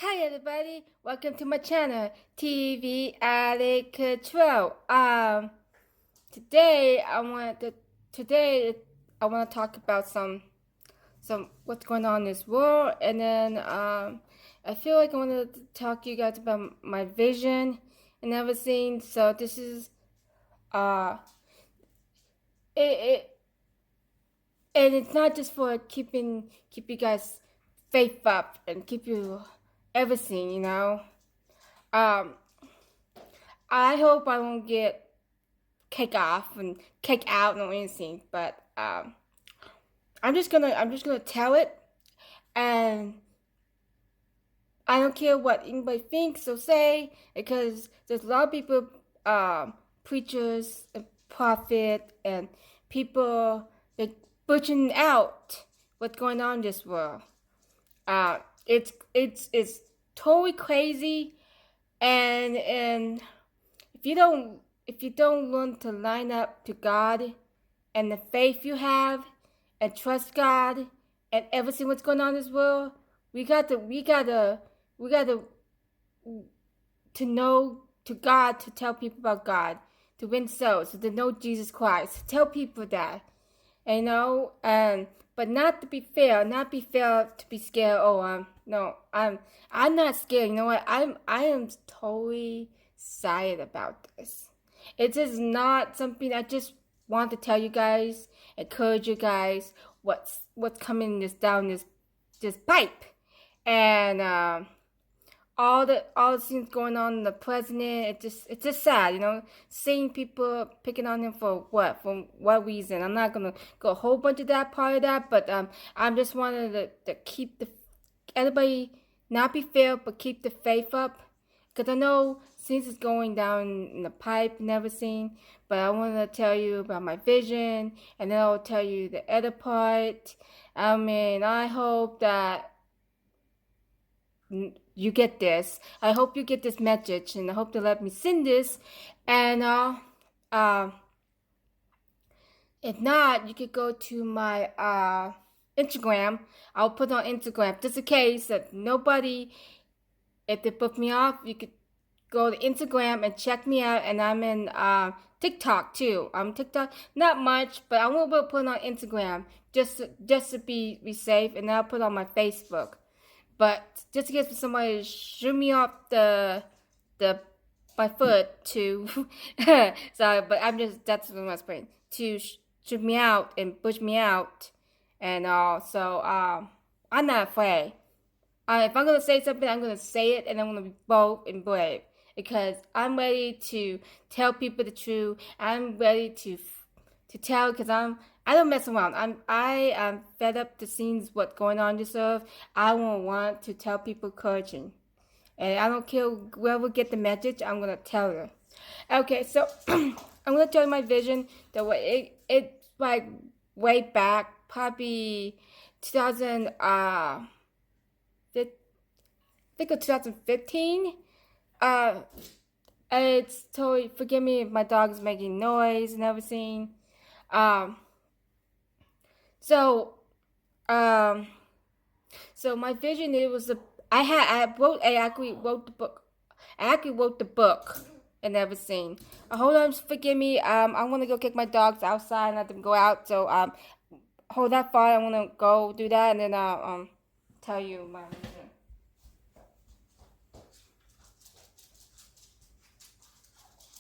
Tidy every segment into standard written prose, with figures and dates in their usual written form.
Hi everybody, welcome to my channel, TV Addict Control. Today I want to talk about some what's going on in this world, and then I feel like I want to talk to you guys about my vision and everything. So this is uh it and it's not just for keep you guys faith up and keep you everything, you know. Um, I hope I won't get kicked off and kicked out or anything, but I'm just gonna tell it, and I don't care what anybody thinks or say, because there's a lot of people, preachers and prophet and people that butchering out what's going on in this world. Uh, it's totally crazy, and if you don't learn to line up to God and the faith you have and trust God and everything what's going on in this world, we gotta to know to God, to tell people about God, to win souls, to know Jesus Christ, to tell people that, you know, and but not to be fair, not be fair to be scared. Oh, no, I'm not scared. You know what? I am totally excited about this. It is not something I just want to tell you guys, encourage you guys what's coming down this pipe, and all the things going on in the president. It's just sad, you know, seeing people picking on him for what reason. I'm not gonna go a whole bunch of that part of that, but I'm just wanted to keep the everybody not be fair, but keep the faith up, because I know things is going down in the pipe and everything. But I want to tell you about my vision, and then I'll tell you the other part. I mean, I hope that you get this. I hope you get this message, and I hope to let me send this. And uh, if not, you could go to my Instagram. I'll put on Instagram just in case that nobody, if they book me off, you could go to Instagram and check me out. And I'm in TikTok too. I'm TikTok, not much, but I'm gonna put it on Instagram just to be safe, and I'll put it on my Facebook. But just in case somebody shoot me off the my foot to sorry, but that's what I'm saying, to shoot me out and push me out, and so I'm not afraid. If I'm gonna say something, I'm gonna say it, and I'm gonna be bold and brave, because I'm ready to tell people the truth. I'm ready to tell, because I don't mess around. I am fed up to seeing what's going on this earth. I won't want to tell people coaching, and I don't care whoever get the message. I'm gonna tell her. Okay, so I'm gonna tell you my vision. The way it's like way back, probably 2000 think of 2015. Uh, it's totally, forgive me if my dog's making noise and everything. Um, so, um, so my vision, it was I actually wrote the book. I actually wrote the book and everything. Hold on, forgive me. I'm gonna go kick my dogs outside and let them go out. So, hold that thought. I'm gonna go do that, and then I'll tell you my vision.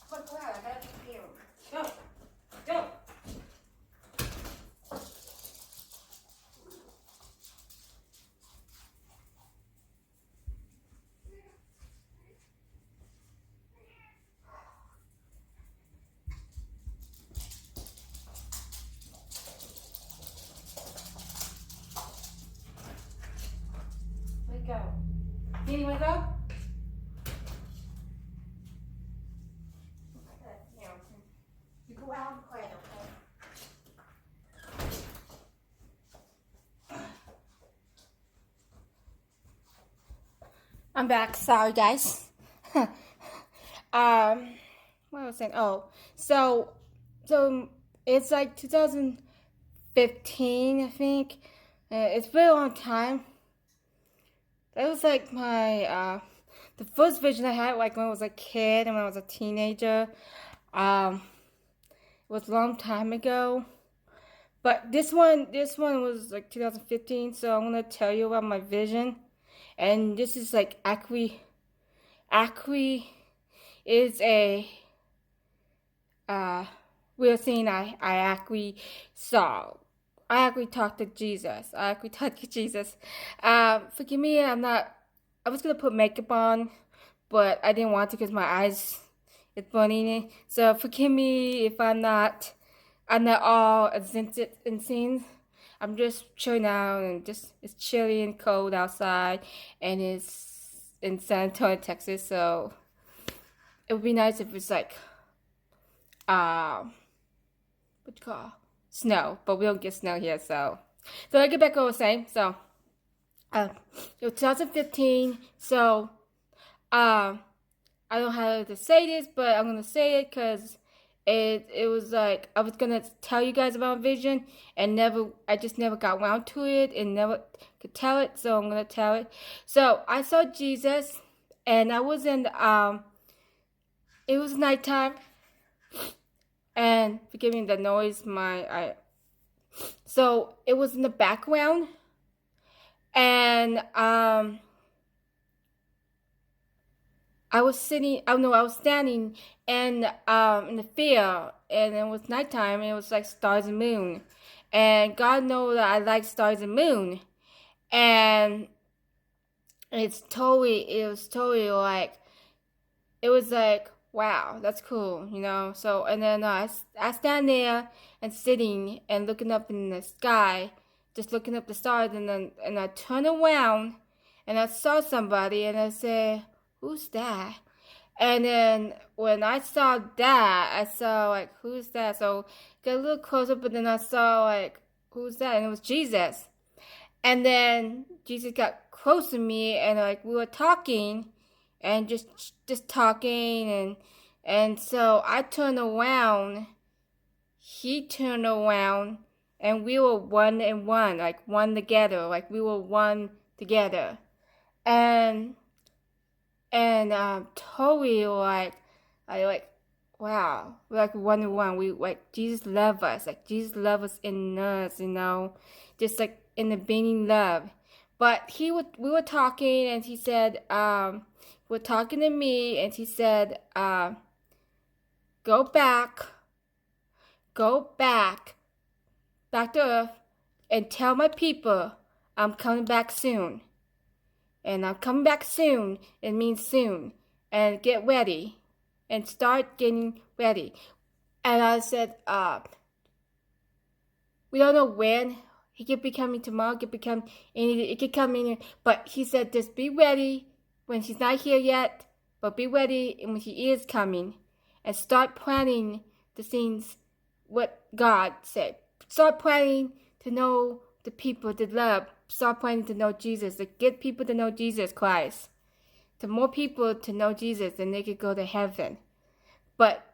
Go out. I gotta be here. Go, go. Let go. You wanna go? You go out and play, okay? I'm back. Sorry, guys. What was I saying? Oh, so it's like 2015, I think. It's been a long time. that was like my the first vision I had like when I was a kid and when I was a teenager. Um, it was a long time ago. But this one was like 2015. So I'm gonna tell you about my vision, and this is like Acqui is a uh we're saying I actually saw. I actually talked to Jesus. I actually talked to Jesus. Forgive me, I was gonna put makeup on, but I didn't want to because my eyes is burning. So forgive me if I'm not all scented and scenes. I'm just chilling out and just it's chilly and cold outside, and it's in San Antonio, Texas. So it would be nice if it's like uh what you call snow, but we don't get snow here. So I get back to what I was saying. So uh, it was 2015. So um I don't know how to say this, but I'm gonna say it because it was like I was gonna tell you guys about vision and I just never got around to it and never could tell it, so I'm gonna tell it. So I saw Jesus, and I was in it was nighttime, and forgive me the noise, so it was in the background, and I was sitting. Oh no, I was standing in the field, and it was nighttime. And it was like stars and moon, and God knows that I like stars and moon, and it was totally like it was like wow, that's cool, you know. So and then I stand there and sitting and looking up in the sky, just looking up the stars, and I turn around, and I saw somebody, and I said, "Who's that?" And then when I saw that, I saw like, who's that? So get a little closer, but then I saw like, who's that? And it was Jesus. And then Jesus got close to me, and like we were talking, and just talking, and so I turned around, he turned around, and we were one and one, like one together, like we were one together, and totally like I like wow, like one to one. We like Jesus love us, like Jesus love us in us, you know, just like in the beginning love. But we were talking, and he said, we're talking to me, and he said, go back, go back, back to earth, and tell my people I'm coming back soon. And I'm coming back soon. It means soon. And get ready. And start getting ready. And I said, we don't know when. He could be coming tomorrow. It could come in. But he said, just be ready when he's not here yet. But be ready when he is coming. And start planning the things what God said. Start planning to know the people to love. Start planning to know Jesus. To get people to know Jesus Christ. To more people to know Jesus, then they could go to heaven. But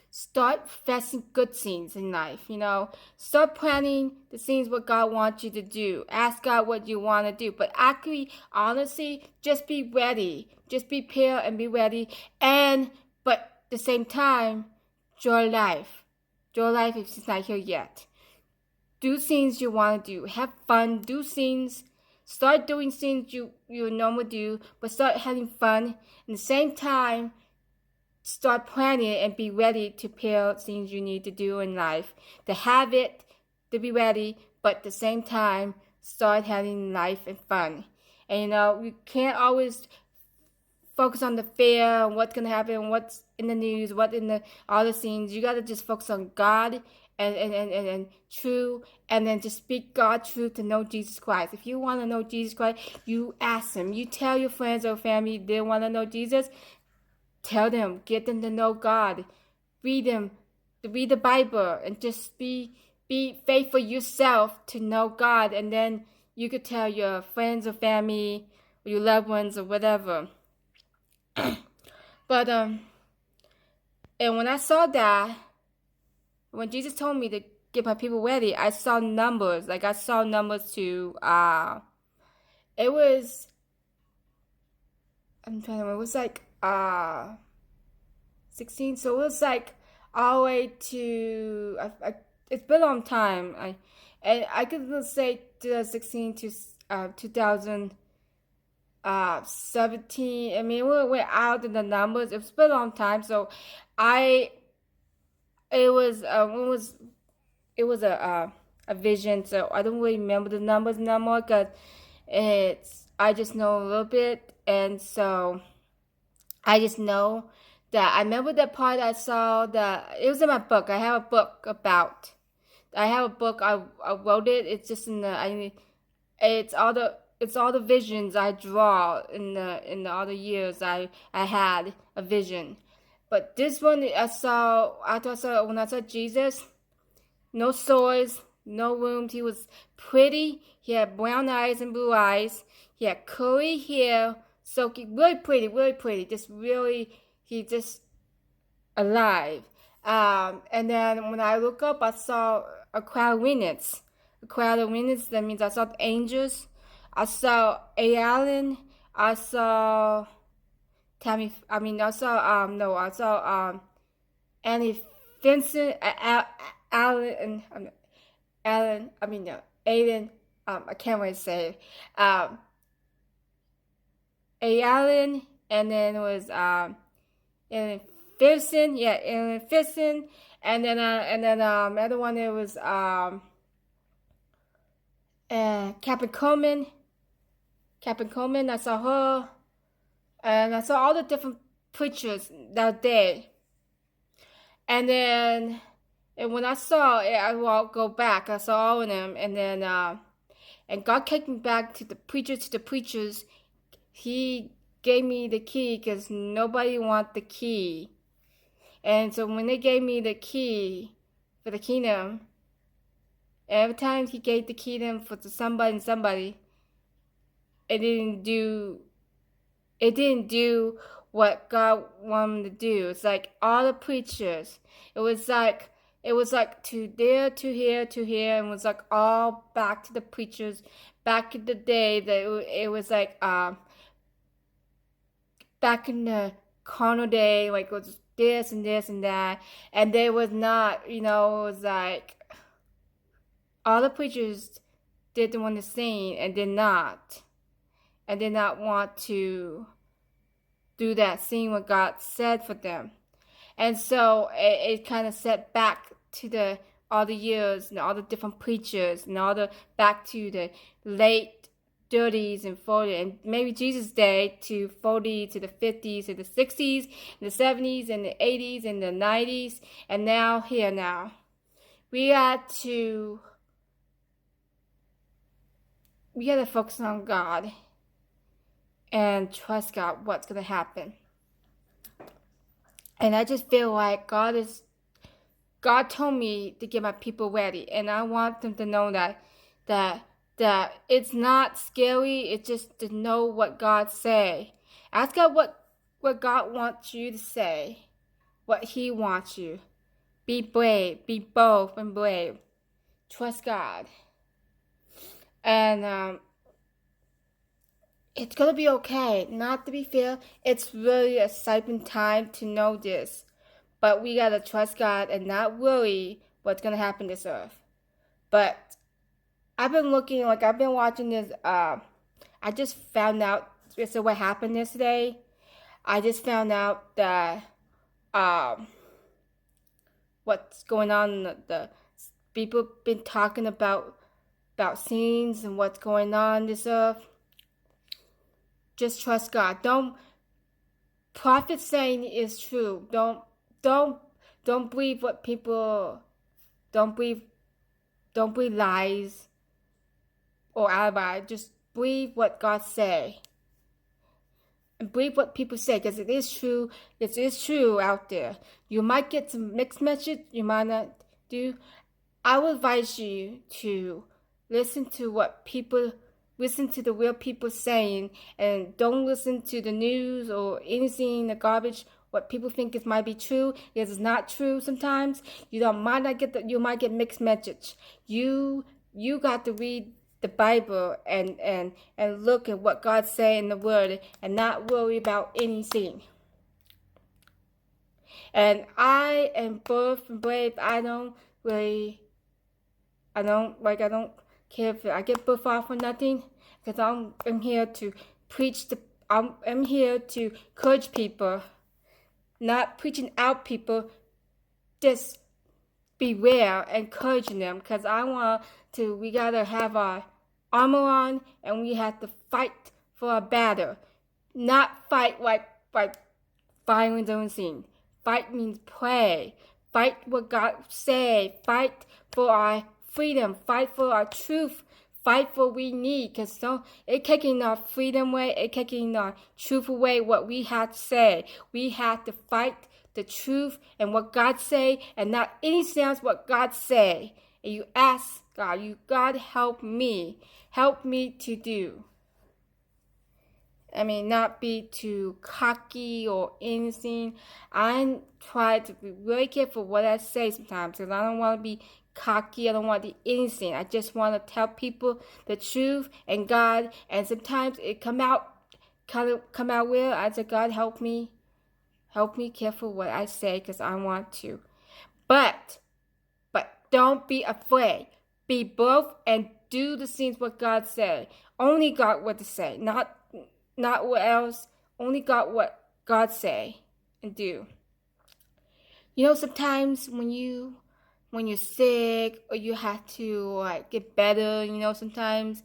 start fasting good things in life, you know. Start planning the things what God wants you to do. Ask God what you want to do. But actually, honestly, just be ready. Just be prepared and be ready. But at the same time, enjoy life. Enjoy life if it's not here yet. Do things you want to do. Have fun. Do things. Start doing things you normally do, but start having fun. At the same time, start planning and be ready to prepare things you need to do in life. To have it, to be ready, but at the same time, start having life and fun. And you know, you can't always focus on the fear and what's gonna happen, what's in the news, what in the all the things. You gotta just focus on God and true, and then just speak God's truth to know Jesus Christ. If you want to know Jesus Christ, you ask Him. You tell your friends or family they want to know Jesus. Tell them, get them to know God. Read the Bible, and just be faithful yourself to know God, and then you could tell your friends or family or your loved ones or whatever. But and when I saw that, when Jesus told me to get my people ready, I saw numbers. Like I saw numbers to it was, I'm trying to remember, it was like 16, so it was like all the way to, it's been a long time. I could say 2016 to 2017. I mean, we went out in the numbers. It's been a long time, so I it was a vision. So I don't really remember the numbers no more because I just know a little bit, and so I just know that I remember that part I saw that it was in my book. I have a book about. I have a book. I wrote it. It's just in the. It's all the visions I draw in the other years. I had a vision, but this one I saw after I saw when I saw Jesus. No sores, no wounds. He was pretty. He had brown eyes and blue eyes. He had curly hair, silky, really pretty, really pretty. Just really, he just alive. And then when I look up, I saw a crowd of witnesses. A crowd of witnesses. That means I saw angels. I saw A. Allen. I saw Tammy. I mean, I saw no, I saw Annie Vincent. Alan. Alan. I mean, no, Aiden. I can't really say it. A. Allen, and then it was Ellen Ferguson, yeah, Ellen Ferguson, and then other one it was Captain Coleman. Captain Coleman, I saw her, and I saw all the different preachers that day. And then, and when I saw it, I will go back. I saw all of them, and then and God kicked me back to the preachers. To the preachers, He gave me the key because nobody want the key. And so when they gave me the key for the kingdom, every time He gave the kingdom for somebody, it didn't do what God wanted to do. It's like all the preachers. It was like to there, to here, to here, and it was like all back to the preachers. Back in the day, that it was like back in the carnal day, like it was this and this and that, and they was not, it was like all the preachers didn't want to sing and did not want to do that, seeing what God said for them. And so it kind of set back to all the years and all the different preachers and all the back to the late 30s and 40s and maybe Jesus' day to 40 to the 50s to the 60s and the 70s and the 80s and the 90s, and now here now. We got to focus on God and trust God what's going to happen. And I just feel like God told me to get my people ready, and I want them to know that it's not scary. It's just to know what God say. Ask God what God wants you to say, what He wants you. Be brave, be bold and brave. Trust God, and it's gonna be okay. Not to be fair, it's really a exciting time to know this. But we gotta trust God and not worry what's gonna happen this earth. But I've been watching this. I just found out. So what happened yesterday? I just found out that what's going on. The people been talking about scenes and what's going on this earth. Just trust God. Prophet saying is true. Don't believe what people. Don't believe lies or alibi. Just believe what God say. And believe what people say, because it is true. It is true out there. You might get some mixed message. You might not do. I would advise you to listen to the real people saying, and don't listen to the news or anything, the garbage. What people think it might be true, it is not true. Sometimes you might get mixed message. You got to read the Bible and look at what God say in the Word and not worry about anything. And I am bold and brave. I don't care if I get buff off for nothing, because I'm here to preach I'm here to encourage people, not preaching out people, just beware, encouraging them, because we gotta have our armor on, and we have to fight for a battle, not fight like firing their own scene. Fight means pray. Fight what God say. Fight for our freedom. Fight for our truth. Fight for what we need. Because it's taking our freedom away. It's taking our truth away, what we have to say. We have to fight the truth and what God say, and not anything else what God say. And you ask God, God help me. Help me to do. Not be too cocky or anything. I try to be really careful what I say sometimes, because I don't want to be cocky. I don't want to be anything. I just want to tell people the truth and God. And sometimes it come out well. I say, God, help me careful what I say, because I want to. But don't be afraid. Be bold and do the things what God said. Only God what to say, not what else. Only God what God say and do. Sometimes when you're sick, or you have to get better, sometimes,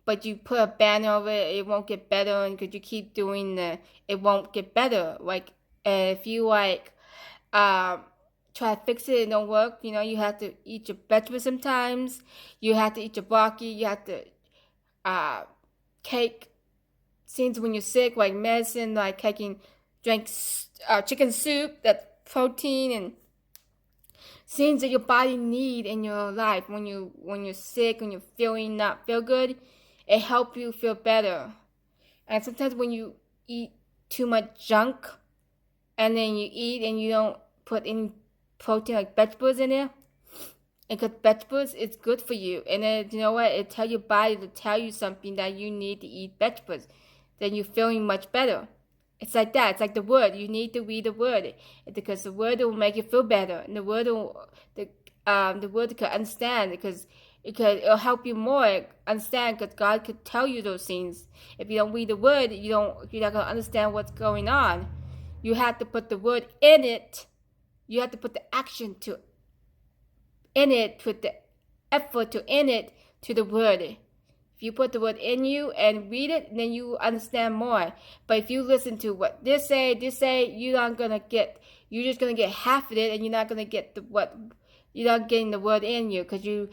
but you put a banner over it, it won't get better, and because you keep doing it won't get better. If you try to fix it, it don't work. You have to eat your vegetables sometimes. You have to eat your broccoli. You have to take things when you're sick, like medicine, like drink chicken soup, that protein and things that your body need in your life. When you're sick, when you're feeling not feel good, it helps you feel better. And sometimes when you eat too much junk, and then you eat and you don't put any protein like vegetables in there, and because vegetables is good for you, and then you know what, it tell your body to tell you something that you need to eat vegetables, then you're feeling much better. It's like that. It's like the Word. You need to read the Word, because the Word will make you feel better, and the Word can understand, because it'll help you more understand, because God could tell you those things. If you don't read the Word, you're not gonna understand what's going on. You have to put the Word in it. You have to put the action in it, put the effort in it to the Word. If you put the Word in you and read it, then you understand more. But if you listen to what this say, you're just gonna get half of it, and you're not gonna get you're not getting the Word in you, because you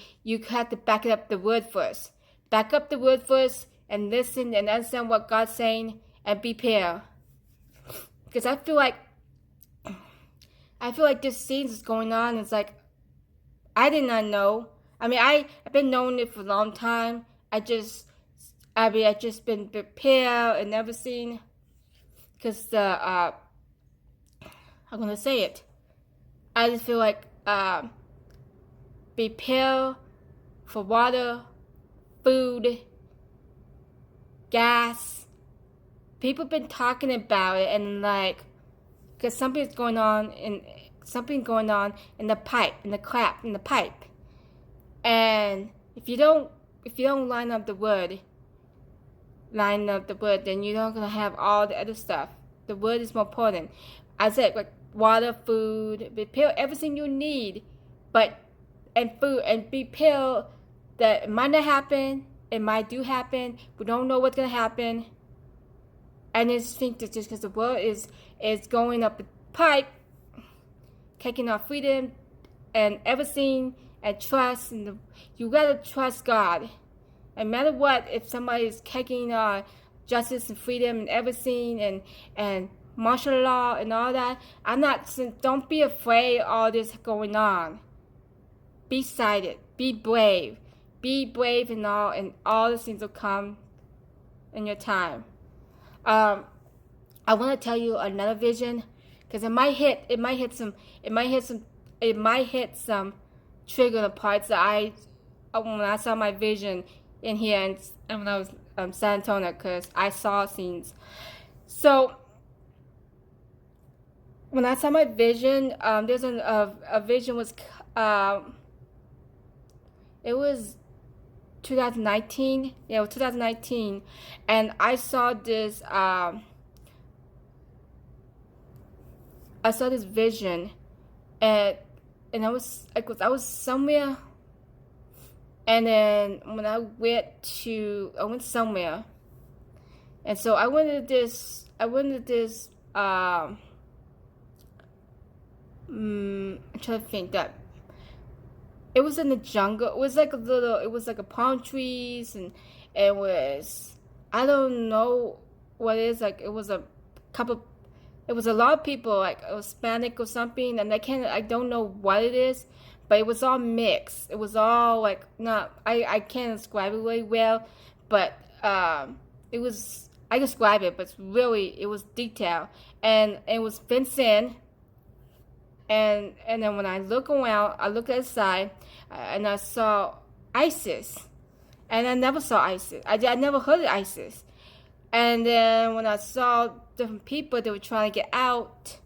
have to back it up the Word first. Back up the Word first, and listen and understand what God's saying, and prepare. Because I feel like this scene is going on. It's like, I did not know. I've been knowing it for a long time. I just been prepared and everything. Because I'm gonna say it. I just feel like prepare for water, food, gas. People been talking about it, and because something's going on in the pipe, in the crack in the pipe. And if you don't line up the Word, then you're not gonna have all the other stuff. The Word is more important. I said, like water, food, prepare everything you need, and food, and prepare that it might not happen, it might do happen. We don't know what's gonna happen. And I think that just because the world is going up the pipe, taking our freedom and everything, and trust, and you gotta trust God. No matter what, if somebody is taking our justice and freedom and everything, and martial law and all that, don't be afraid of all this going on. Be excited, be brave, and all the things will come in your time. I want to tell you another vision, because it might hit some trigger the parts that when I saw my vision in here, and when I was San Antonio, because I saw scenes. So when I saw my vision, there's a vision was um, it was 2019. Yeah, it was 2019, and I saw this vision, and I was somewhere, and then when I went somewhere, and so I went to this I'm trying to think that it was in the jungle. It was like a palm trees, and it was, I don't know what it is, like it was a couple, it was a lot of people, like Hispanic or something, and I don't know what it is, but it was all mixed. It was all like, not, I can't describe it really well, but it was, I describe it, but it was detailed, and it was fenced in. And then when I look around, I look at the side, and I saw ISIS, and I never saw ISIS. I never heard of ISIS. And then when I saw different people, they were trying to get out,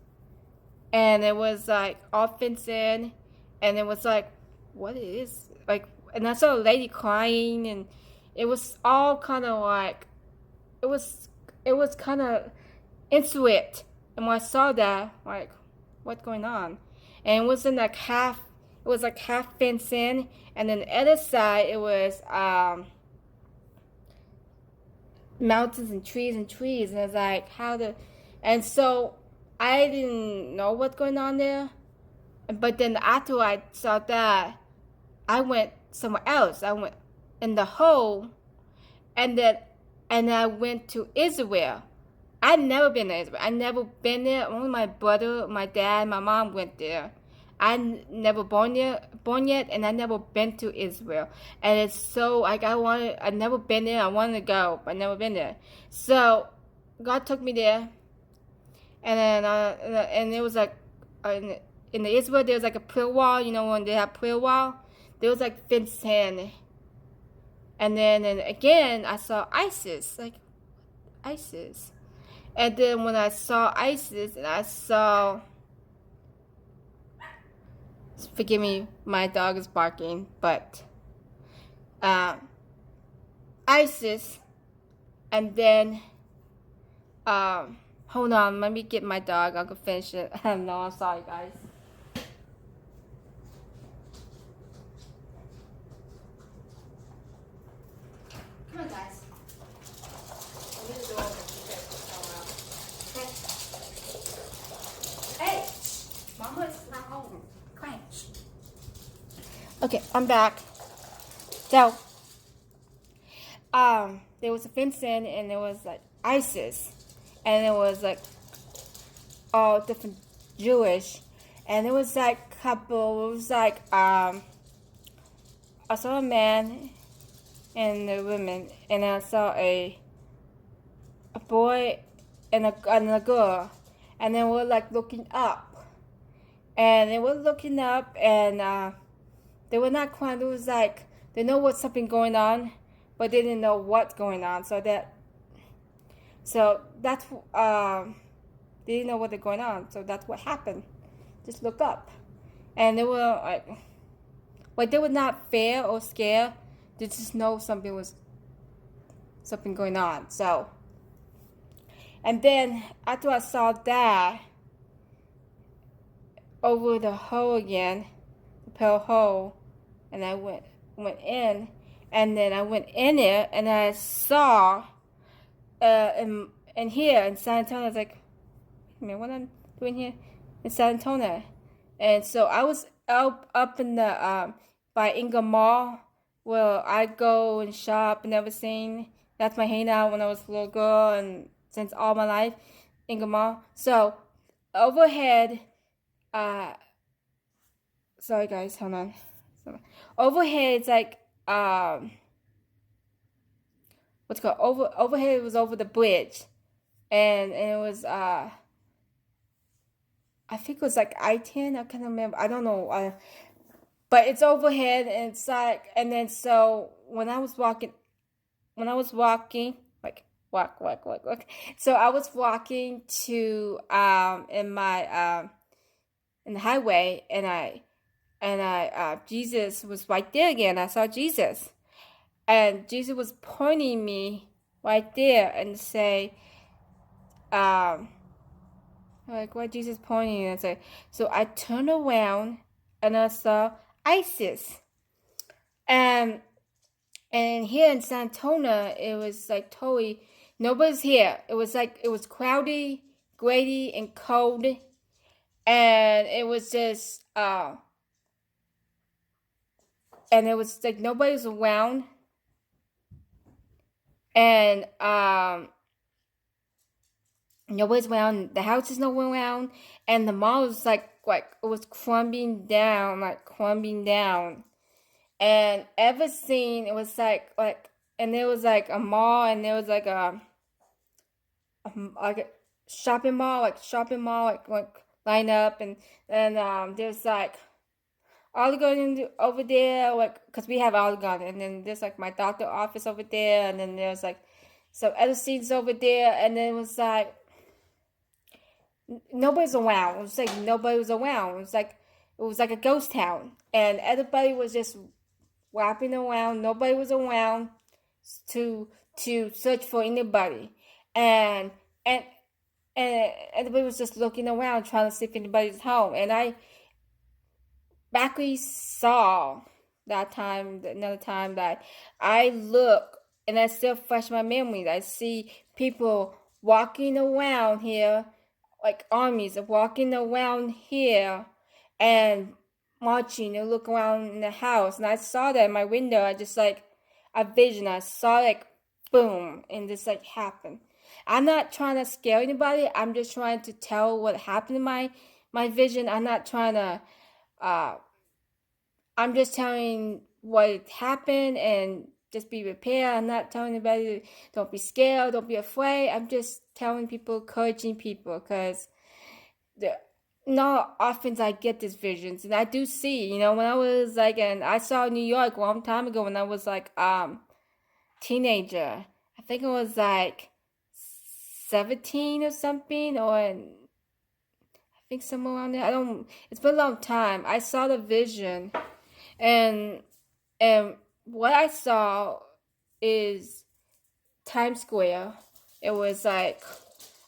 and it was like all fenced in, and it was like, what is like? And I saw a lady crying, and it was all kind of like, it was it was kind of into it. And when I saw that, like, what's going on? And it was like half fenced in, and then the other side it was mountains and trees, and it's like and so I didn't know what's going on there. But then after I saw that, I went somewhere else. I went in the hole, and then I went to Israel. I'd never been to Israel. I never been there. Only my brother, my dad, my mom went there. Never born yet, and I never been to Israel. And it's so like I never been there. I wanted to go, but I never been there. So God took me there, and then and it was like in the Israel there was like a prayer wall. You know, when they have prayer wall, there was like fenced in. And then and again I saw ISIS, like ISIS. And then when I saw ISIS, and I saw, forgive me, my dog is barking, but uh, ISIS, and then, hold on, let me get my dog. I'll go finish it. No, I'm sorry, guys. Come on, guys. I'll leave the door open. Okay. Hey, Mama is not home. Quiet. Okay, I'm back. So, there was a fence in, and there was like ISIS, and it was like all different Jewish, and it was like couple. It was like I saw a man and a woman, and I saw a boy and a girl, and they were like looking up, and they were looking up, and they were not crying. It was like they know what's something going on, but they didn't know what's going on. So that's they didn't know what they're going on. So that's what happened. Just look up, and they were like they were not fear or scared. They just know something going on. So, and then after I saw that, over the hole again, the pale hole, and I went in, and then I went in there, and I saw in here in San Antonio. I was like, wait a minute, what I'm doing here in San Antonio? And so I was up in the by Inga Mall, where I go and shop and everything. That's my hangout when I was a little girl and since all my life, Inga Mall. So overhead, sorry guys, hold on. Overhead, it's like what's it called? Overhead was over the bridge, and it was I think it was like I-10. I can't remember. I don't know. But it's overhead, and it's like, and then so when I was walking when I was walking, like walk. So I was walking to in the highway, and Jesus was right there again. I saw Jesus, and Jesus was pointing me right there and say, um, like what Jesus pointing and say. So I turned around and I saw ISIS, and here in San Antonio, it was like totally nobody's here. It was like it was cloudy, gray, and cold, and it was just and it was like nobody was around, and nobody's around. The house is no one around, and the mall was like it was crumbling down, and everything it was and there was like a mall, and there was like a shopping mall, like line up, and there's like Olive over there, like because we have Olive Garden, and then there's like my doctor office over there, and then there's like some other scenes over there, and then it was like nobody's around. It was like nobody was around. It was like a ghost town, and everybody was just wrapping around. Nobody was around to search for anybody, and and and everybody was just looking around trying to see if anybody's home. And I actually saw another time that I look and I still fresh my memories. I see people walking around here, like armies of walking around here and marching and look around in the house. And I saw that in my window. I just like a vision. I saw like boom, and this like happened. I'm not trying to scare anybody. I'm just trying to tell what happened in my vision. I'm not trying to uh I'm just telling what happened and just be prepared. I'm not telling anybody don't be scared, don't be afraid. I'm just telling people, encouraging people, because not often I get these visions, and I do see. When I was like, and I saw New York a long time ago when I was like teenager. I think it was like 17 or something, or I think somewhere around there. I don't. It's been a long time. I saw the vision, and and what I saw is Times Square. It was like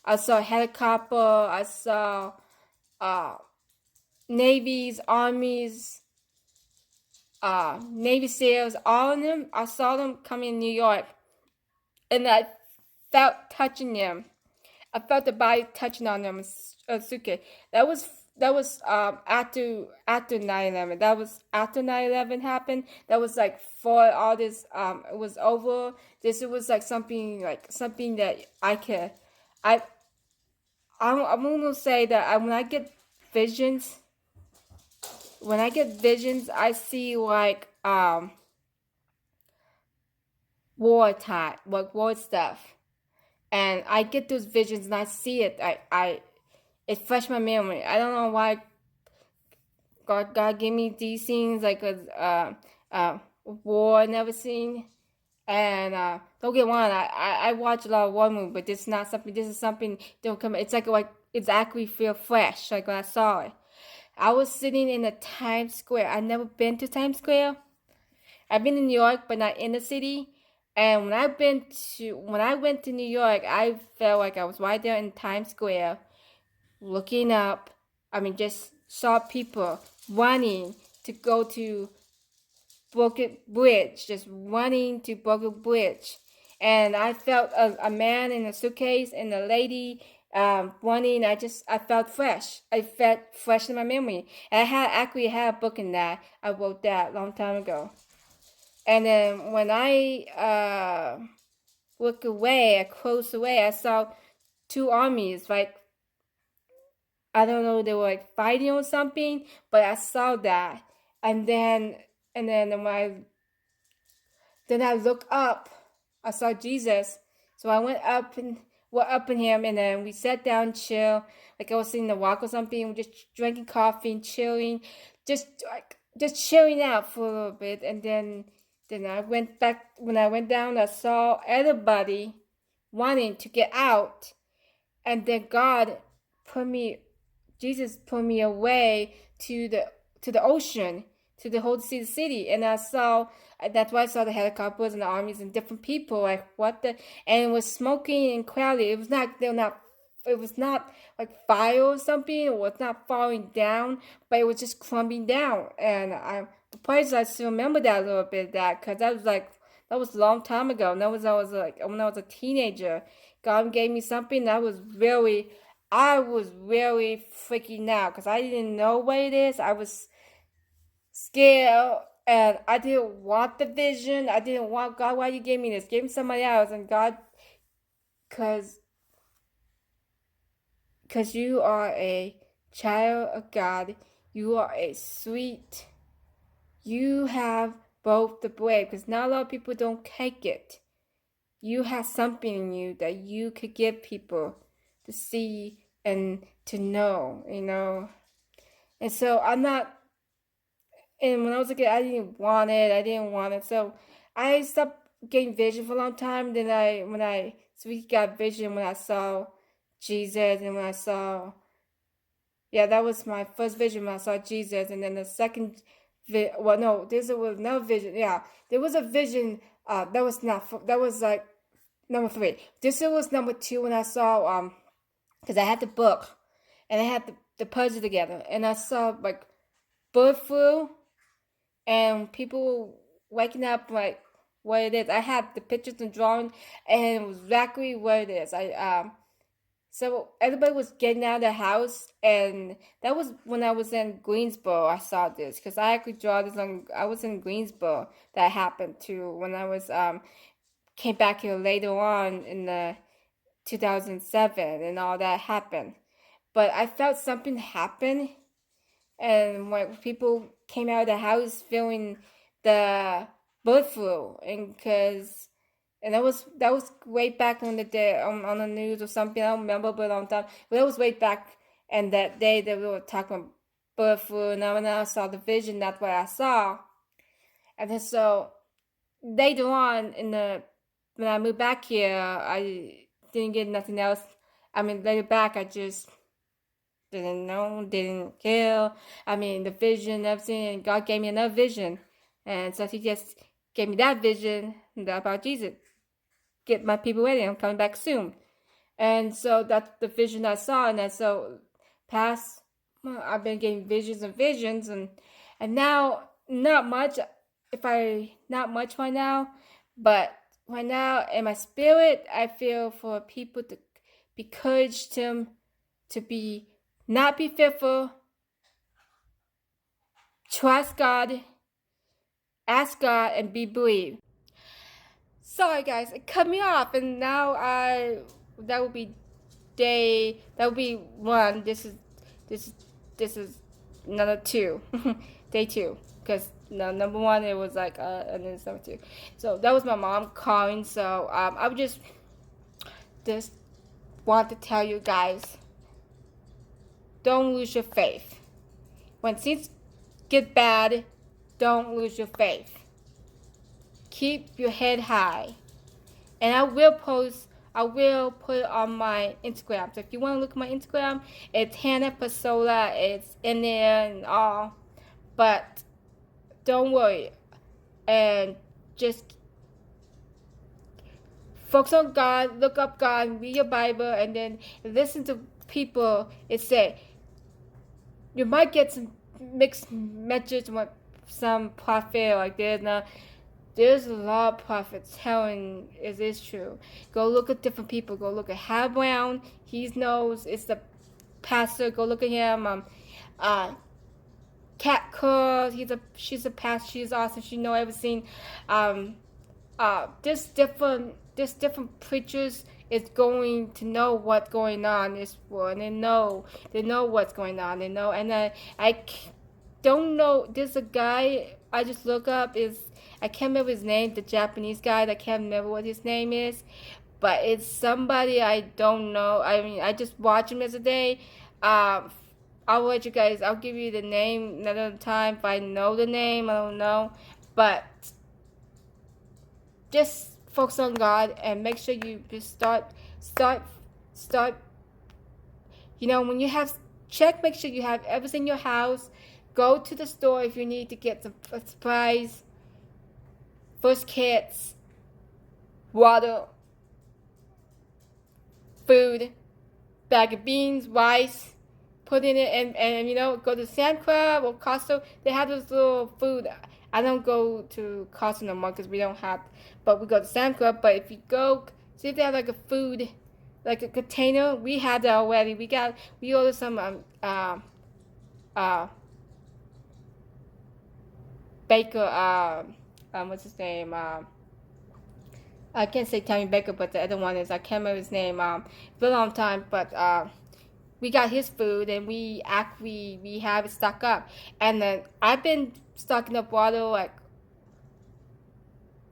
I saw a helicopter. I saw uh, navies, armies, Navy SEALs, all of them. I saw them coming in New York, and I felt touching them. I felt the body touching on them. Suke. That was after 9/11. That was after 9/11 happened. That was like for all this it was over. This was like something that I I'm gonna say that visions when I get visions, I see like war time, like war stuff, and I get those visions and I see it. It fresh my memory. I don't know why God gave me these things like war and everything. And don't get one. I watch a lot of war movies, but this is not something. This is something don't come. It's like it's actually feel fresh. Like when I saw it, I was sitting in the Times Square. I've never been to Times Square. I've been in New York, but not in the city. And when I went to New York, I felt like I was right there in Times Square, looking up. I mean, just saw people running to go to Brooklyn Bridge, just running to Brooklyn Bridge. And I felt a man in a suitcase and a lady running. I felt fresh. I felt fresh in my memory. And I actually had a book in that. I wrote that a long time ago. And then when I looked away, I closed away, I saw two armies, like, I don't know, they were like fighting or something, but I saw that. And then, then I looked up, I saw Jesus. So I went up and went up in him, and then we sat down, chill, like I was sitting in the walk or something, just drinking coffee and chilling, just chilling out for a little bit. And then Then I went back. When I went down, I saw everybody wanting to get out, and then put me, Jesus put me away to the ocean, to the whole city, and I saw. That's why I saw the helicopters and the armies and different people. Like what the, and it was smoking and cloudy. It was not. They're not. It was not like fire or something. It was not falling down, but it was just crumbling down. And I'm surprised I still remember that a little bit. That because that was a long time ago. And that was I was like when I was a teenager. God gave me something that was really, I was really freaking out because I didn't know what it is. I was scared and I didn't want the vision. I didn't want God. Why you gave me this? Give me somebody else. And God, because you are a child of God. You are a sweet. You have both the brave because not a lot of people don't take it. You have something in you that you could give people to see and to know, you know. And so I'm not, and when I was a kid, I didn't want it. I didn't want it. So I stopped getting vision for a long time. Then so we got vision when I saw Jesus and when I saw, yeah, that was my first vision when I saw Jesus. And then the second, well, no, this was no vision. Yeah, there was a vision. That was not, that was like number three. This was number two when I saw, because I had the book and I had the puzzle together. And I saw like bird flu and people waking up like what it is. I have the pictures and drawing and it was exactly what it is. So everybody was getting out of the house, and that was when I was in Greensboro. I saw this because I actually draw this on. I was in Greensboro. That happened to when I was came back here later on in the 2007, and all that happened. But I felt something happen, and when people came out of the house feeling the bird flu, and that was way back on the day on the news or something. I don't remember, but a long time. But that was way back, and that day that we were talking about bird flu. And when I saw the vision, that's what I saw. And then so later on in the when I moved back here, I didn't get nothing else. I mean, later back, I just didn't know, didn't care. I mean, the vision, everything, and God gave me another vision. And so He just gave me that vision about Jesus. Get my people ready, I'm coming back soon. And so that's the vision I saw. And then so past, well, I've been getting visions and visions. And now, not much, not much right now, but right now in my spirit, I feel for people to encourage them to be not be fearful, trust God, ask God, and be brave. Sorry guys, it cut me off, and now that would be that would be one. This is this is another two, day two, because no, number one it was like and then it's number two. So that was my mom calling. So I would just want to tell you guys, don't lose your faith. When things get bad, don't lose your faith. Keep your head high. And I will put it on my Instagram. So if you want to look at my Instagram, it's Hannah Pasola. It's in there and all. But don't worry. And just focus on God, look up God, read your Bible, and then listen to people. It say you might get some mixed messages with some prophet like this. Now, there's a lot of prophets telling is this true. Go look at different people. Go look at Hal Brown. He knows it's the pastor. Go look at him. Kat Kerr. She's a pastor. She's awesome. She know everything. This different preachers is going to know what's going on in this world. And they know what's going on. They know, and I don't know. There's a guy I just look up is I can't remember his name. The Japanese guy. I can't remember what his name is, but it's somebody I don't know. I mean, I just watch him as a day. I'll let you guys. I'll give you the name another time if I know the name. I don't know, but just focus on God and make sure you just start. When you have make sure you have everything in your house. Go to the store if you need to get some supplies, first kits, water, food, bag of beans, rice, put in it, and go to Sam Club or Costco. They have this little food. I don't go to Costco no more because we don't have, but we go to Sam Club. But if you go, see if they have like a food, like a container. We had that already. We ordered some uh Baker what's his name I can't say Tammy Baker, but the other one is I can't remember his name. For a long time, but we got his food and we have it stocked up. And then I've been stocking up water like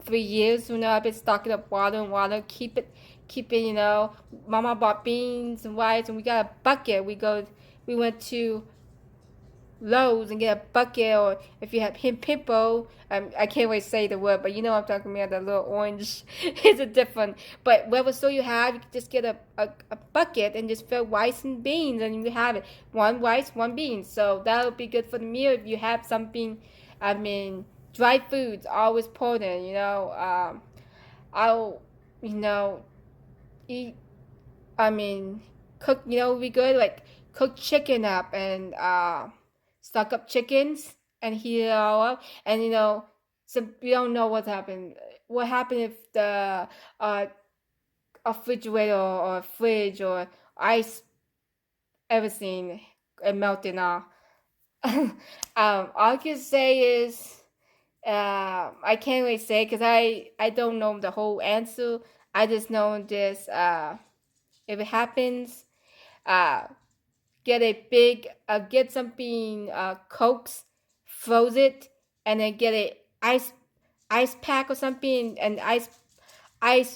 3 years. I've been stocking up water and water. Keep it. Mama bought beans and rice, and we got a bucket. We went to Lowe's and get a bucket, or if you have pimpo, I can't really say the word, but I'm talking about the little orange. It's a different, but whatever store you have, you can just get a bucket and just fill rice and beans, and you have it. One rice, one bean. So that'll be good for the meal if you have something. I mean, dry foods always important. I'll, eat. I mean, cook. Would be good. Like cook chicken up and stock up chickens and heat it all up. And so we don't know what happened. What happened if the uh a refrigerator or a fridge or ice everything melted off. All I can say is I can't really say because I don't know the whole answer. I just know this if it happens, uh get something cokes, froze it, and then get a ice pack or something, and ice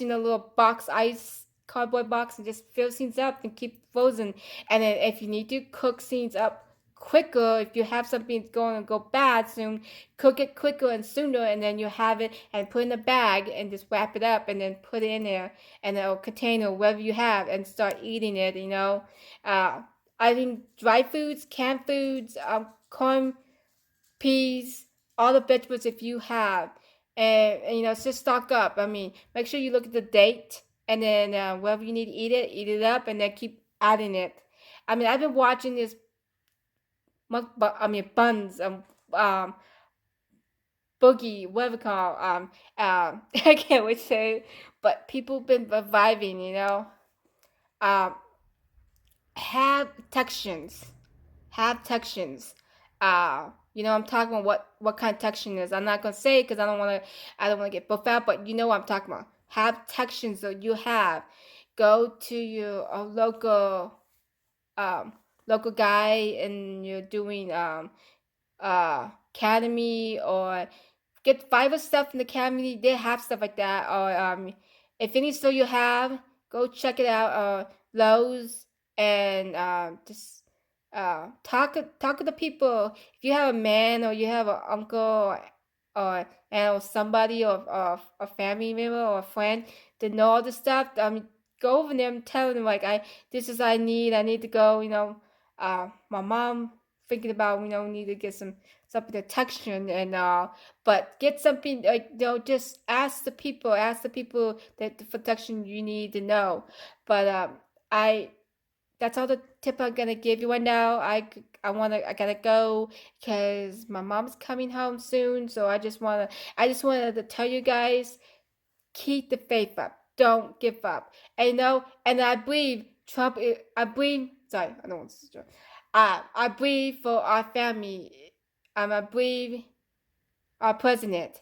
in a little box, ice cardboard box, and just fill things up and keep frozen. And then if you need to cook things up quicker, if you have something going to go bad soon, cook it quicker and sooner, and then you have it and put in a bag and just wrap it up and then put it in there and a container, whatever you have, and start eating it. I think dry foods, canned foods, corn, peas, all the vegetables if you have, and just stock up. I mean, make sure you look at the date, and then wherever you need to eat it up, and then keep adding it. I mean, I've been watching this. Buns. Um, Boogie, whatever it's called. I can't wait to say, it, but people been reviving. Um, have textures. Have textures. I'm talking about what kind of texture is. I'm not gonna say because I don't want to get buffed out, but you know what I'm talking about. Have textures that you have. Go to your um local guy and you're doing academy, or get Fiverr stuff in the academy. They have stuff like that. Or if any store you have, go check it out. Lowe's, and just talk to the people. If you have a man or you have an uncle or somebody or a family member or a friend to know all this stuff, go over them, tell them like this is I need to go. My mom thinking about need to get something to texture and but get something like just ask the people that the protection you need to know. But I that's all the tip I'm gonna give you right now. I gotta go because my mom's coming home soon. So I just wanted to tell you guys, keep the faith up. Don't give up. And and I believe Trump. I believe. Sorry, I don't want to. I believe for our family. I believe our president.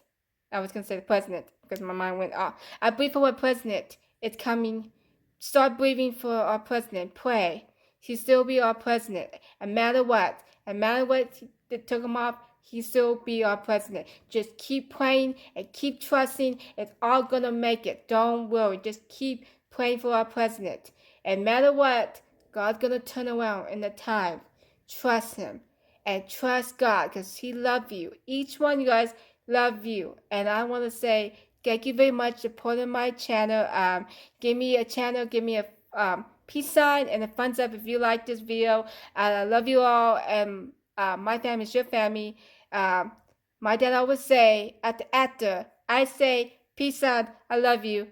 I was gonna say the president because my mind went off. I believe for our president. It's coming. Start believing for our president. Pray. He still be our president. No matter what. No matter what they took him off, he still be our president. Just keep praying and keep trusting. It's all gonna make it. Don't worry. Just keep praying for our president. And no matter what, God's gonna turn around in the time. Trust him. And trust God because he loves you. Each one of you guys love you. And I want to say Thank you very much for supporting my channel. Give me a channel, give me a peace sign and a thumbs up if you like this video. I love you all, and my family is your family. Um, my dad always say, after I say peace sign, I love you.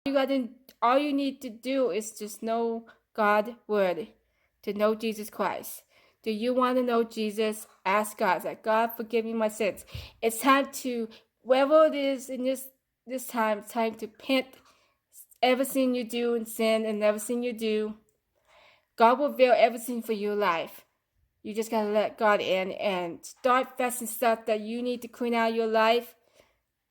You got to, all you need to do is just know God's word, to know Jesus Christ. Do you want to know Jesus? Ask God. Like, God, forgive me my sins. It's time to, wherever it is in this time, it's time to repent everything you do in sin and everything you do. God will reveal everything for your life. You just gotta let God in and start fasting stuff that you need to clean out your life.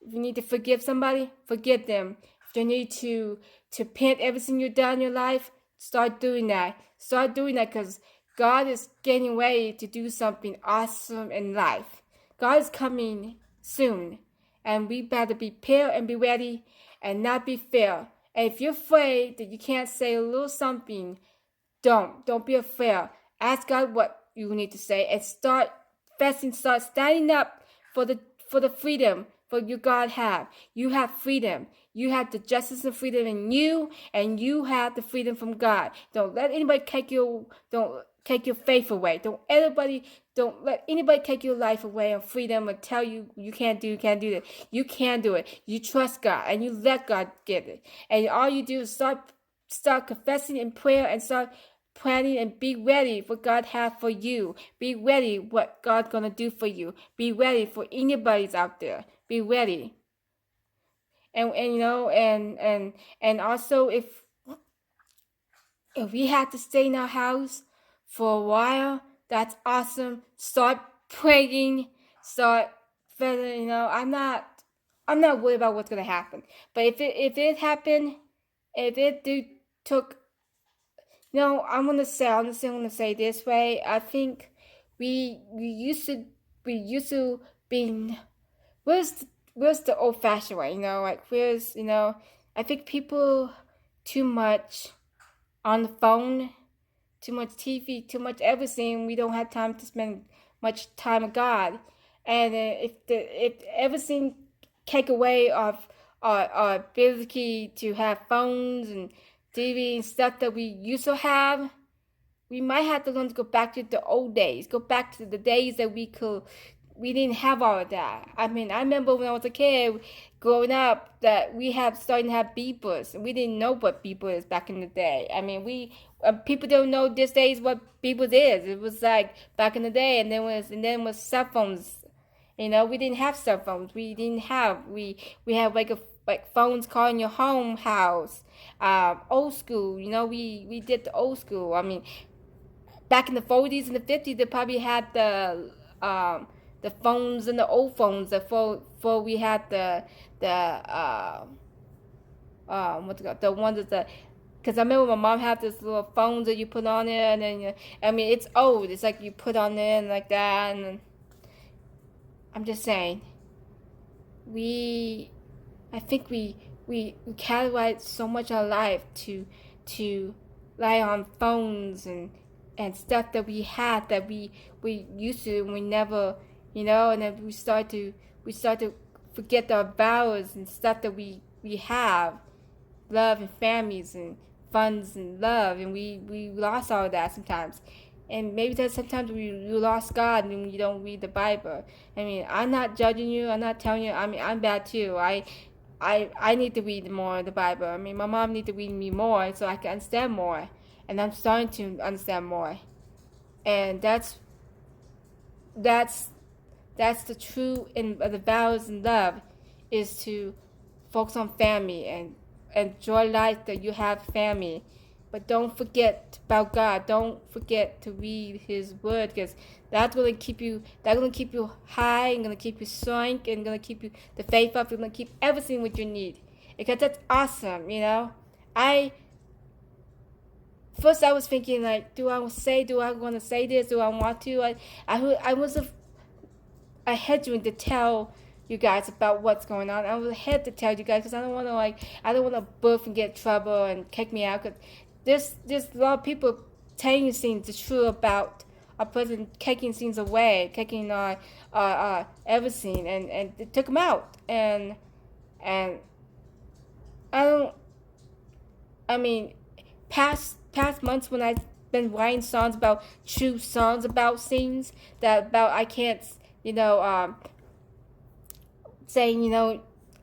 If you need to forgive somebody, forgive them. If you need to repent everything you've done in your life, start doing that. Start doing that, because God is getting ready to do something awesome in life. God is coming soon, and we better be prepared and be ready and not be fear. And if you're afraid that you can't say a little something, don't be afraid. Ask God what you need to say and start fasting. Start standing up for the freedom for you God have. You have freedom. You have the justice and freedom in you, and you have the freedom from God. Don't let anybody take your faith away. Don't let anybody take your life away and freedom and tell you you can't do that. You can do it. You trust God and you let God get it. And all you do is start confessing in prayer and start planning and be ready for God has for you. Be ready what God's gonna do for you. Be ready for anybody's out there. Be ready. And you know, and also if we have to stay in our house for a while, that's awesome. Start praying. Start feeling, you know, I'm not worried about what's gonna happen. But if it happened, if it took, you know, I'm gonna say this way. I think we used to being, where's the old fashioned way, you know, like where's, you know, I think people too much on the phone, too much TV, too much everything. We don't have time to spend much time with God. And if everything take away our ability to have phones and TV and stuff that we used to have, we might have to learn to go back to the old days, go back to the days that we didn't have all of that. I mean, I remember when I was a kid growing up that we have starting to have beepers, and we didn't know what beeper is back in the day. I mean, people don't know these days what beepers is. It was like back in the day, and then was cell phones. You know, we didn't have cell phones. We had like phones calling your home house. Old school. You know, we did the old school. I mean, back in the 40s and the 50s, they probably had the phones and the old phones before we had what's it called, the ones that, because I remember my mom had this little phones that you put on there, and then I mean, it's old. It's like you put on there and like that, and I'm just saying, I think we categorize so much of our life to rely on phones and stuff that we had that we used to, and we never, you know, and then we start to forget our values and stuff that we have, love and families and funds and love, and we lost all of that sometimes. And maybe that sometimes you lost God and you don't read the Bible. I mean, I'm not judging you. I'm not telling you. I mean, I'm bad too. I need to read more of the Bible. I mean, my mom needs to read me more so I can understand more. And I'm starting to understand more. And that's the true in the values and love, is to focus on family and enjoy life that you have family. But don't forget about God. Don't forget to read His Word, because that's gonna keep you. That's gonna keep you high and gonna keep you strong and gonna keep you the faith up. And gonna keep everything what you need, because that's awesome. You know, First I was thinking like, do I want to say this? Do I want to? I was I had to tell you guys about what's going on. I had to tell you guys because I don't want to birth and get in trouble and kick me out. Cause there's a lot of people telling you things the truth about putting taking things away, taking everything, and it took them out. And I don't. I mean, past months when I've been writing songs about true songs about things that about I can't you know saying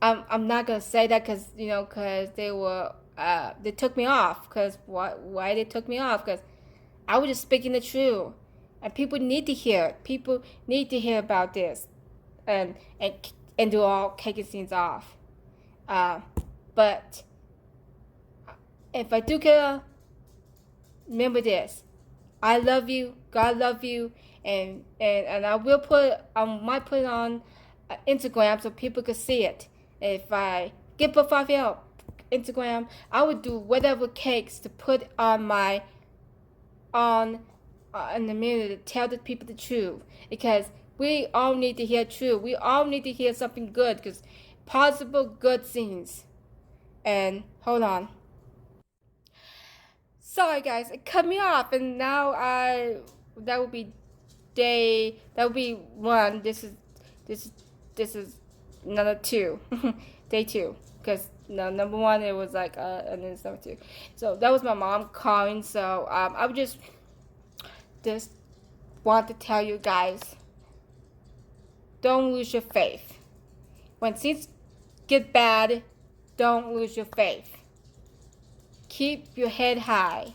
I'm not gonna say that because because they took me off because why they took me off because I was just speaking the truth, and people need to hear it. People need to hear about this, and and and do all taking things off. Uh, but if I do get remember this: I love you, God love you, and I will I might put it on Instagram so people could see it. If I get profile Instagram, I would do whatever it takes to put on my on in the mirror to tell the people the truth because we all need to hear truth. We all need to hear something good because possible good things. And hold on. Sorry guys, it cut me off and now I that would be that would be one. This this is another two. Day two. Because no, number one it was like and then it's number two. So that was my mom calling, so I would just want to tell you guys, don't lose your faith. When things get bad, don't lose your faith. Keep your head high.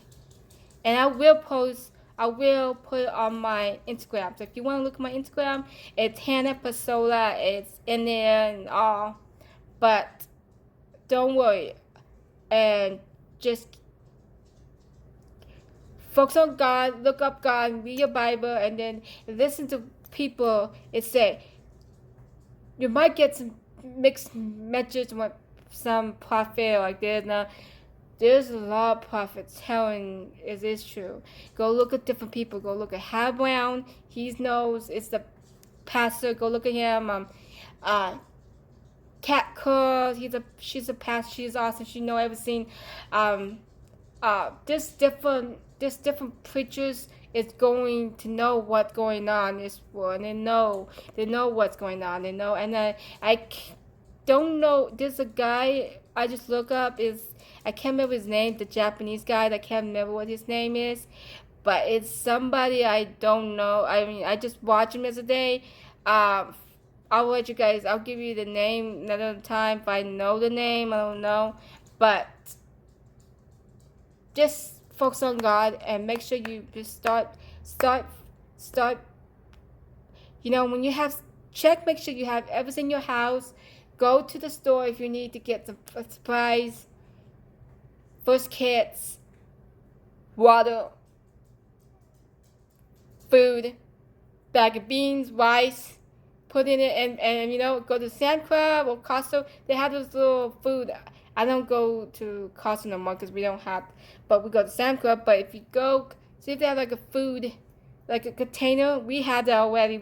And I will put it on my Instagram. So if you want to look at my Instagram, it's Hannah Pasola. It's in there and all. But don't worry. And just focus on God, look up God, read your Bible, and then listen to people. It say you might get some mixed messages with some prophet like this. Now, there's a lot of prophets telling it is true. Go look at different people. Go look at Hal Brown. He knows it's the pastor. Go look at him. Kat Kerr. She's a pastor. She's awesome. She know everything. Um, this different preachers is going to know what's going on in this world. And they know what's going on. They know, and I don't know. There's a guy I just look up is I can't remember his name. The Japanese guy. I can't remember what his name is, but it's somebody I don't know. I mean, I just watch him the day. Um, I'll let you guys. I'll give you the name another time if I know the name. I don't know, but just focus on God and make sure you just start. When you have make sure you have everything in your house. Go to the store if you need to get some supplies, first kits, water, food, bag of beans, rice. Put in it and go to Sam Club or Costco. They have this little food. I don't go to Costco no more because we don't have, but we go to Sam Club. But if you go, see if they have like a food, like a container. We had that already.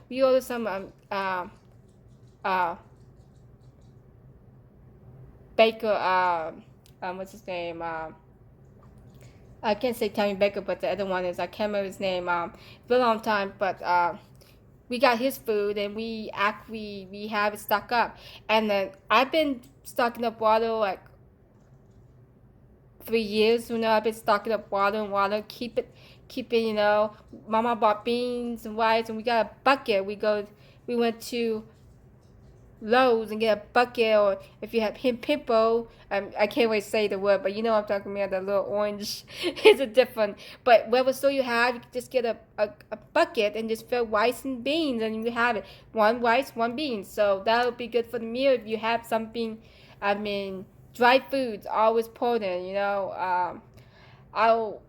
We ordered some Baker what's his name I can't say Tammy Baker, but the other one is I can't remember his name. For a long time, but we got his food and we have it stocked up. And then I've been stocking up water like 3 years. I've been stocking up water and water. Keep it. Mama bought beans and rice, and we got a bucket. We went to Lowe's and get a bucket, or if you have Pimpo, I can't wait to say the word, but you know what I'm talking about, the little orange. It's a different, but whatever store you have, you can just get a bucket and just fill rice and beans, and you have it. One rice, one bean. So that'll be good for the meal if you have something, dry foods, always important, I'll,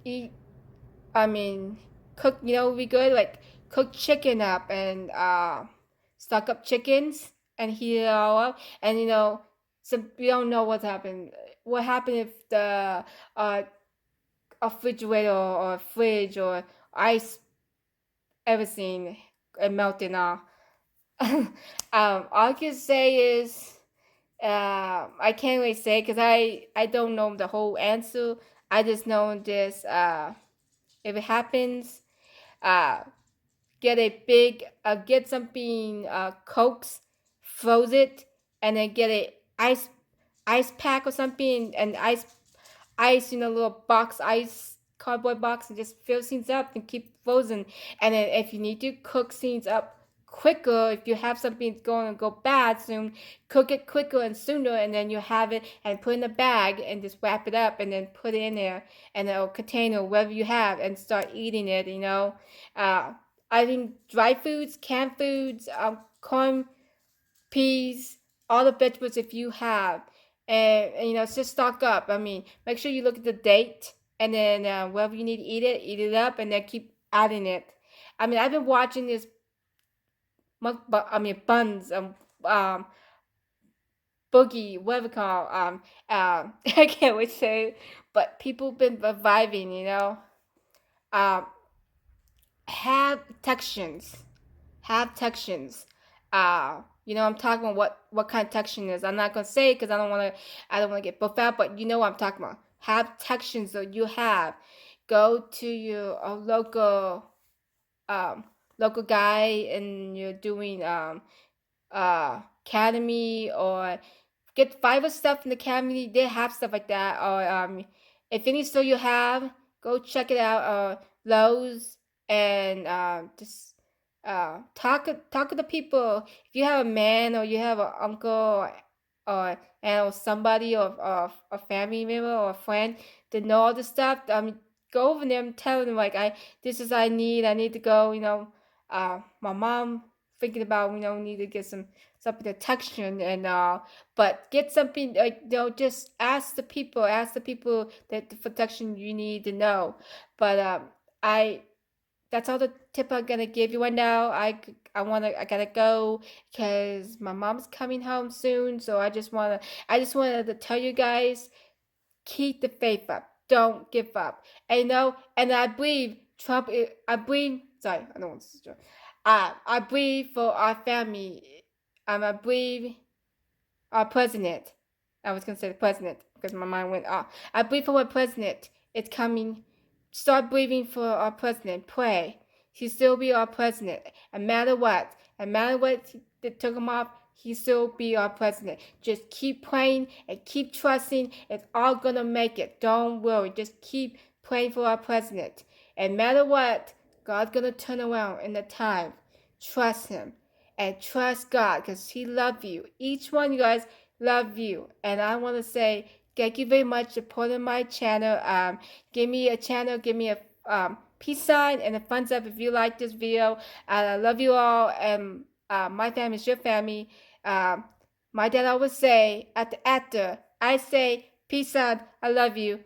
eat, cook, we good, like, cook chicken up and, stock up chickens and heat it all up. And so we don't know what happened. What happened if the a refrigerator or a fridge or ice everything melted off? All I can say is I can't really say because I don't know the whole answer. I just know this. If it happens, uh, get a big, get something, Cokes, froze it, and then get a ice pack or something, and ice in a little box, ice cardboard box, and just fill things up and keep frozen. And then if you need to cook things up quicker, if you have something going to go bad soon, cook it quicker and sooner, and then you have it and put in a bag and just wrap it up and then put it in there and a container, wherever you have, and start eating it. Uh, I think dry foods, canned foods, corn, peas, all the vegetables if you have, and just stock up. I mean, make sure you look at the date, and then wherever you need to eat it up, and then keep adding it. I mean, I've been watching this. I mean, buns, um, boogie, whatever it's called. I can't wait to say, it, but people been reviving. Um, have textions. Have textions. I'm talking about what kind of textion is. I'm not gonna say because I don't wanna get buffed out, but you know what I'm talking about. Have textions that you have. Go to your um local guy and you're doing academy, or get Fiverr stuff in the academy. They have stuff like that. Or if any store you have, go check it out. Lowe's, and just talk to the people. If you have a man, or you have an uncle, or somebody, or a family member or a friend that know all this stuff, go over there and tell them, like, this is I need to go. My mom thinking about, need to get some protection, and but get something, like, just ask the people that the protection you need to know. But I that's all the tip I'm gonna give you right now. I gotta go because my mom's coming home soon. So I just wanted to tell you guys, keep the faith up. Don't give up. And and I believe Trump. I believe. Sorry, I don't want to. I believe for our family. I believe our president. I was gonna say the president because my mind went off. I believe for our president. It's coming. Start believing for our president. Pray. He still be our president. No matter what. No matter what they took him off, he still be our president. Just keep praying and keep trusting. It's all gonna make it. Don't worry. Just keep praying for our president. And no matter what, God's gonna turn around in the time. Trust him and trust God because He loves you. Each one of you guys love you. And I want to say thank you very much for supporting my channel. Give me a channel, give me a peace sign and a thumbs up if you like this video. I love you all, and my family is your family. My dad always say, after I say peace sign, I love you.